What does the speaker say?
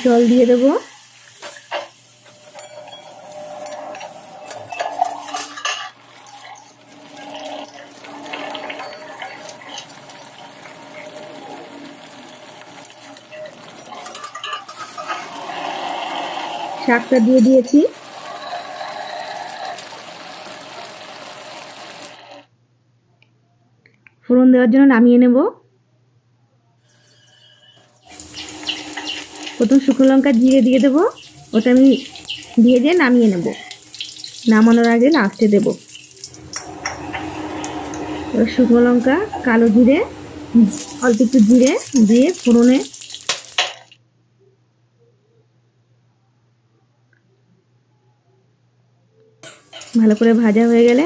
জল দিয়ে দেব। শাকটা দিয়ে দিয়েছি। ফোড়ন দেওয়ার জন্য নামিয়ে নেব। প্রথম শুকনো লঙ্কা জিরে দিয়ে দেবো, ওটা আমি দিয়ে নামিয়ে নেব। নামানোর আগে লাস্টে দেব। এবার শুকনো লঙ্কা, কালো জিরে, অল্প একটু জিরে দিয়ে ফোড়নে ভালো করে ভাজা হয়ে গেলে